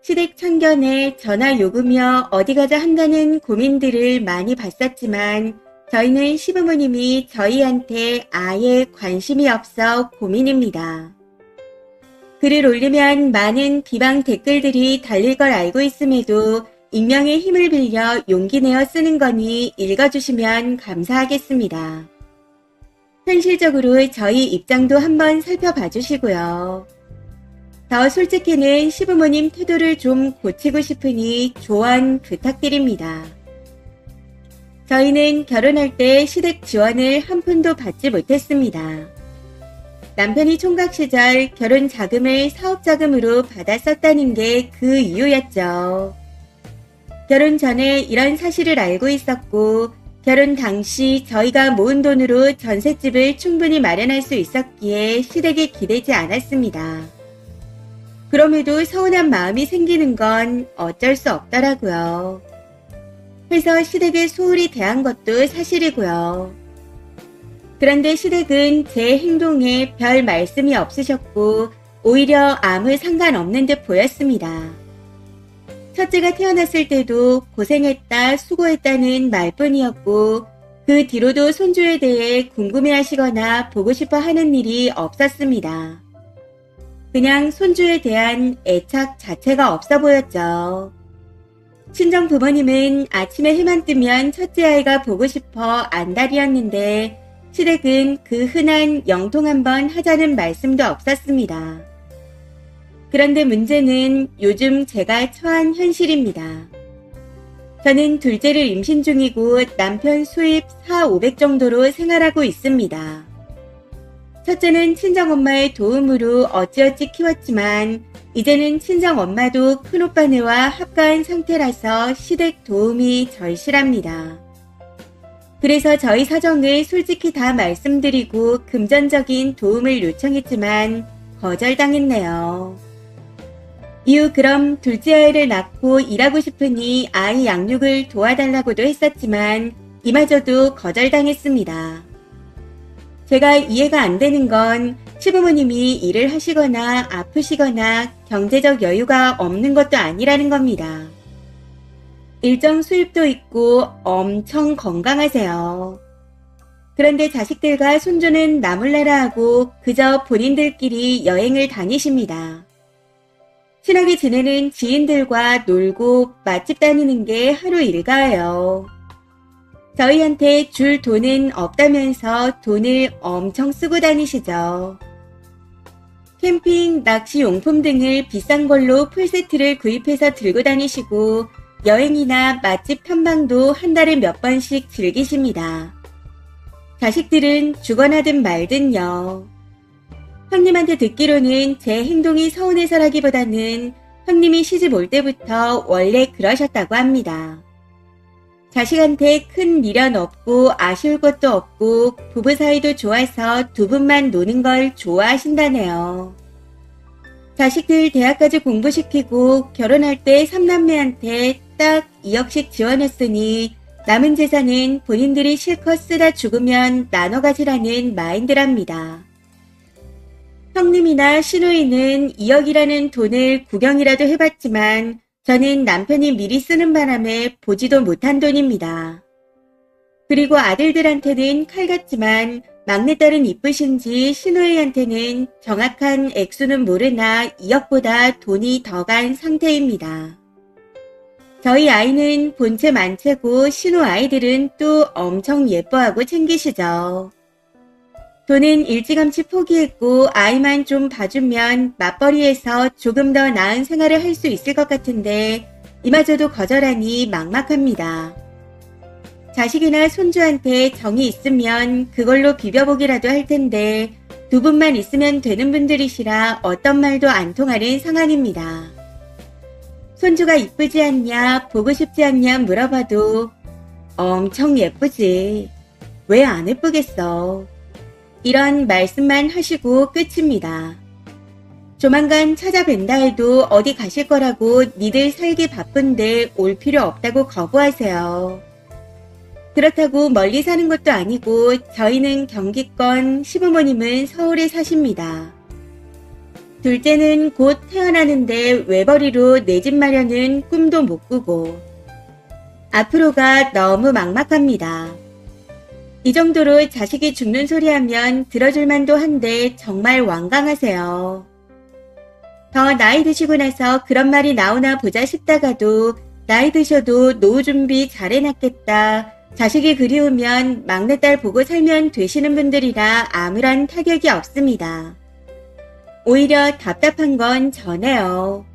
시댁 참견에 전화 요금이여 어디 가자 한다는 고민들을 많이 봤었지만 저희는 시부모님이 저희한테 아예 관심이 없어 고민입니다. 글을 올리면 많은 비방 댓글들이 달릴 걸 알고 있음에도 익명의 힘을 빌려 용기 내어 쓰는 거니 읽어주시면 감사하겠습니다. 현실적으로 저희 입장도 한번 살펴봐 주시고요. 더 솔직히는 시부모님 태도를 좀 고치고 싶으니 조언 부탁드립니다. 저희는 결혼할 때 시댁 지원을 한 푼도 받지 못했습니다. 남편이 총각 시절 결혼 자금을 사업자금으로 받아 썼다는 게 그 이유였죠. 결혼 전에 이런 사실을 알고 있었고 결혼 당시 저희가 모은 돈으로 전셋집을 충분히 마련할 수 있었기에 시댁에 기대지 않았습니다. 그럼에도 서운한 마음이 생기는 건 어쩔 수 없더라고요. 해서 시댁에 소홀히 대한 것도 사실이고요. 그런데 시댁은 제 행동에 별 말씀이 없으셨고 오히려 아무 상관없는 듯 보였습니다. 첫째가 태어났을 때도 고생했다, 수고했다는 말뿐이었고 그 뒤로도 손주에 대해 궁금해하시거나 보고 싶어 하는 일이 없었습니다. 그냥 손주에 대한 애착 자체가 없어 보였죠. 친정 부모님은 아침에 해만 뜨면 첫째 아이가 보고 싶어 안달이었는데 시댁은 그 흔한 영통 한번 하자는 말씀도 없었습니다. 그런데 문제는 요즘 제가 처한 현실입니다. 저는 둘째를 임신 중이고 남편 수입 4,500 정도로 생활하고 있습니다. 첫째는 친정엄마의 도움으로 어찌어찌 키웠지만 이제는 친정엄마도 큰오빠네와 합가한 상태라서 시댁 도움이 절실합니다. 그래서 저희 사정을 솔직히 다 말씀드리고 금전적인 도움을 요청했지만 거절당했네요. 이후 그럼 둘째 아이를 낳고 일하고 싶으니 아이 양육을 도와달라고도 했었지만 이마저도 거절당했습니다. 제가 이해가 안 되는 건 시부모님이 일을 하시거나 아프시거나 경제적 여유가 없는 것도 아니라는 겁니다. 일정 수입도 있고 엄청 건강하세요. 그런데 자식들과 손주는 나몰라라 하고 그저 본인들끼리 여행을 다니십니다. 친하게 지내는 지인들과 놀고 맛집 다니는 게 하루 일과예요. 저희한테 줄 돈은 없다면서 돈을 엄청 쓰고 다니시죠. 캠핑, 낚시 용품 등을 비싼 걸로 풀세트를 구입해서 들고 다니시고 여행이나 맛집 탐방도 한 달에 몇 번씩 즐기십니다. 자식들은 죽어나든 말든요. 형님한테 듣기로는 제 행동이 서운해서라기보다는 형님이 시집 올 때부터 원래 그러셨다고 합니다. 자식한테 큰 미련 없고 아쉬울 것도 없고 부부 사이도 좋아서 두 분만 노는 걸 좋아하신다네요. 자식들 대학까지 공부시키고 결혼할 때 3남매한테 딱 2억씩 지원했으니 남은 재산은 본인들이 실컷 쓰다 죽으면 나눠 가지라는 마인드랍니다. 형님이나 시누이는 2억이라는 돈을 구경이라도 해봤지만 저는 남편이 미리 쓰는 바람에 보지도 못한 돈입니다. 그리고 아들들한테는 칼 같지만 막내딸은 이쁘신지 시누이한테는 정확한 액수는 모르나 2억보다 돈이 더 간 상태입니다. 저희 아이는 본체 만체고 시누 아이들은 또 엄청 예뻐하고 챙기시죠. 돈은 일찌감치 포기했고 아이만 좀 봐주면 맞벌이해서 조금 더 나은 생활을 할 수 있을 것 같은데 이마저도 거절하니 막막합니다. 자식이나 손주한테 정이 있으면 그걸로 비벼보기라도 할 텐데 두 분만 있으면 되는 분들이시라 어떤 말도 안 통하는 상황입니다. 손주가 이쁘지 않냐, 보고 싶지 않냐 물어봐도 엄청 예쁘지. 왜 안 예쁘겠어. 이런 말씀만 하시고 끝입니다. 조만간 찾아뵌다 해도 어디 가실 거라고 니들 살기 바쁜데 올 필요 없다고 거부하세요. 그렇다고 멀리 사는 것도 아니고 저희는 경기권, 시부모님은 서울에 사십니다. 둘째는 곧 태어나는데 외벌이로 내 집 마련은 꿈도 못 꾸고 앞으로가 너무 막막합니다. 이 정도로 자식이 죽는 소리 하면 들어줄 만도 한데 정말 완강하세요. 더 나이 드시고 나서 그런 말이 나오나 보자 싶다가도 나이 드셔도 노후 준비 잘 해놨겠다. 자식이 그리우면 막내딸 보고 살면 되시는 분들이라 아무런 타격이 없습니다. 오히려 답답한 건 저네요.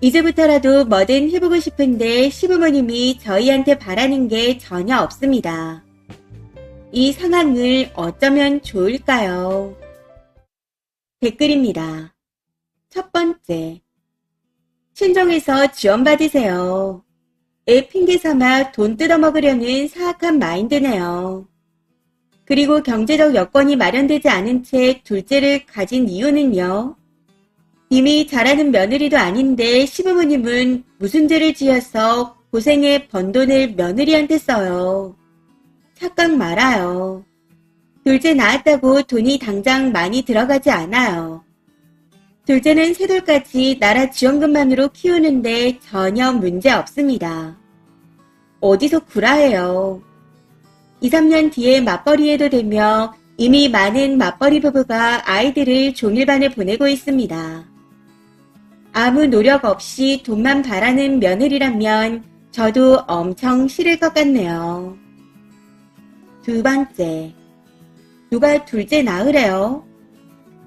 이제부터라도 뭐든 해보고 싶은데 시부모님이 저희한테 바라는 게 전혀 없습니다. 이 상황을 어쩌면 좋을까요? 댓글입니다. 첫 번째, 친정에서 지원받으세요. 애 핑계 삼아 돈 뜯어먹으려는 사악한 마인드네요. 그리고 경제적 여건이 마련되지 않은 채 둘째를 가진 이유는요? 이미 잘하는 며느리도 아닌데 시부모님은 무슨 죄를 지어서 고생해 번 돈을 며느리한테 써요. 착각 말아요. 둘째 낳았다고 돈이 당장 많이 들어가지 않아요. 둘째는 셋돌까지 나라 지원금만으로 키우는데 전혀 문제 없습니다. 어디서 구라해요. 2, 3년 뒤에 맞벌이해도 되며 이미 많은 맞벌이 부부가 아이들을 종일반에 보내고 있습니다. 아무 노력 없이 돈만 바라는 며느리라면 저도 엄청 싫을 것 같네요. 두 번째, 누가 둘째 낳으래요?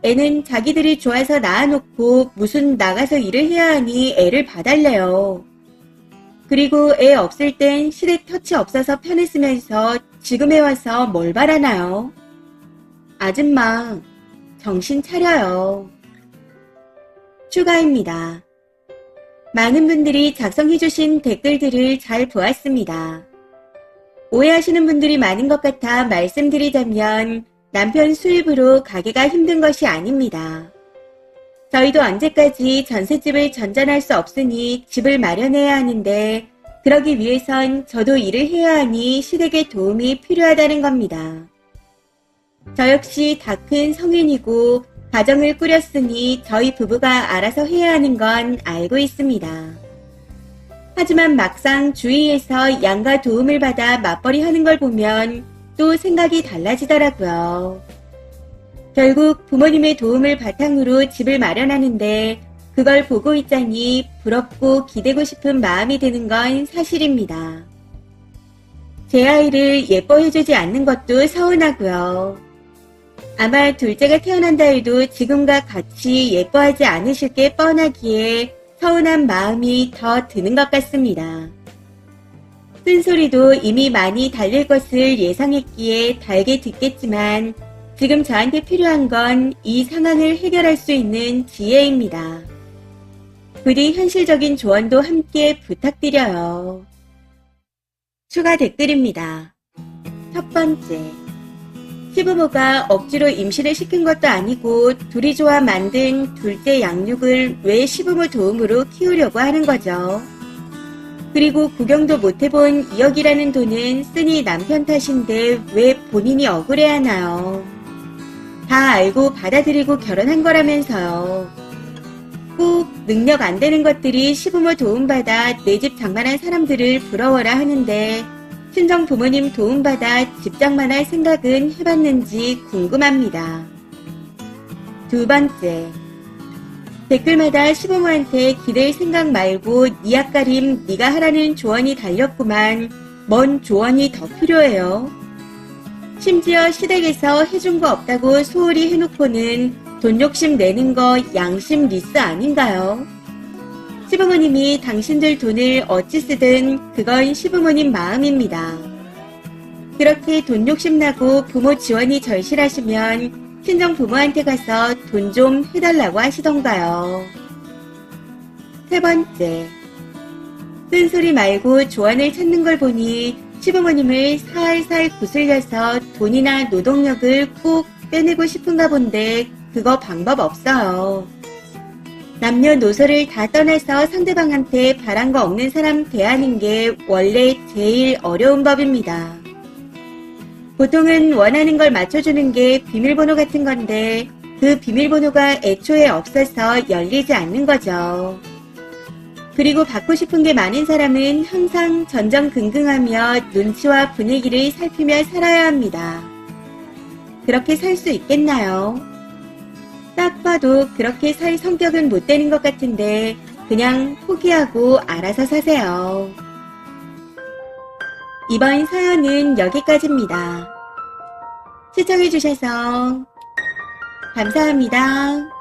애는 자기들이 좋아서 낳아놓고 무슨 나가서 일을 해야 하니 애를 봐달래요. 그리고 애 없을 땐 시댁 터치 없어서 편했으면서 지금에 와서 뭘 바라나요? 아줌마, 정신 차려요. 추가입니다. 많은 분들이 작성해주신 댓글들을 잘 보았습니다. 오해하시는 분들이 많은 것 같아 말씀드리자면 남편 수입으로 가게가 힘든 것이 아닙니다. 저희도 언제까지 전셋집을 전전할 수 없으니 집을 마련해야 하는데 그러기 위해선 저도 일을 해야 하니 시댁의 도움이 필요하다는 겁니다. 저 역시 다 큰 성인이고 가정을 꾸렸으니 저희 부부가 알아서 해야 하는 건 알고 있습니다. 하지만 막상 주위에서 양가 도움을 받아 맞벌이 하는 걸 보면 또 생각이 달라지더라고요. 결국 부모님의 도움을 바탕으로 집을 마련하는데 그걸 보고 있자니 부럽고 기대고 싶은 마음이 드는 건 사실입니다. 제 아이를 예뻐해주지 않는 것도 서운하고요. 아마 둘째가 태어난다 해도 지금과 같이 예뻐하지 않으실 게 뻔하기에 서운한 마음이 더 드는 것 같습니다. 쓴소리도 이미 많이 달릴 것을 예상했기에 달게 듣겠지만 지금 저한테 필요한 건 이 상황을 해결할 수 있는 지혜입니다. 부디 현실적인 조언도 함께 부탁드려요. 추가 댓글입니다. 첫 번째, 시부모가 억지로 임신을 시킨 것도 아니고 둘이 좋아 만든 둘째 양육을 왜 시부모 도움으로 키우려고 하는 거죠. 그리고 구경도 못 해본 2억이라는 돈은 쓰니 남편 탓인데 왜 본인이 억울해하나요? 다 알고 받아들이고 결혼한 거라면서요. 꼭 능력 안 되는 것들이 시부모 도움받아 내 집 장만한 사람들을 부러워라 하는데 친정 부모님 도움받아 집장만 할 생각은 해봤는지 궁금합니다. 두 번째, 댓글마다 시부모한테 기댈 생각 말고 니 앞가림 니가 하라는 조언이 달렸구만. 뭔 조언이 더 필요해요? 심지어 시댁에서 해준 거 없다고 소홀히 해놓고는 돈 욕심 내는 거 양심 리스 아닌가요? 시부모님이 당신들 돈을 어찌 쓰든 그건 시부모님 마음입니다. 그렇게 돈 욕심나고 부모 지원이 절실하시면 친정 부모한테 가서 돈 좀 해달라고 하시던가요. 세 번째, 쓴소리 말고 조언을 찾는 걸 보니 시부모님을 살살 구슬려서 돈이나 노동력을 꼭 빼내고 싶은가 본데 그거 방법 없어요. 남녀노소를 다 떠나서 상대방한테 바란 거 없는 사람 대하는 게 원래 제일 어려운 법입니다. 보통은 원하는 걸 맞춰주는 게 비밀번호 같은 건데 그 비밀번호가 애초에 없어서 열리지 않는 거죠. 그리고 받고 싶은 게 많은 사람은 항상 전전긍긍하며 눈치와 분위기를 살피며 살아야 합니다. 그렇게 살 수 있겠나요? 딱 봐도 그렇게 살 성격은 못 되는 것 같은데 그냥 포기하고 알아서 사세요. 이번 사연은 여기까지입니다. 시청해주셔서 감사합니다.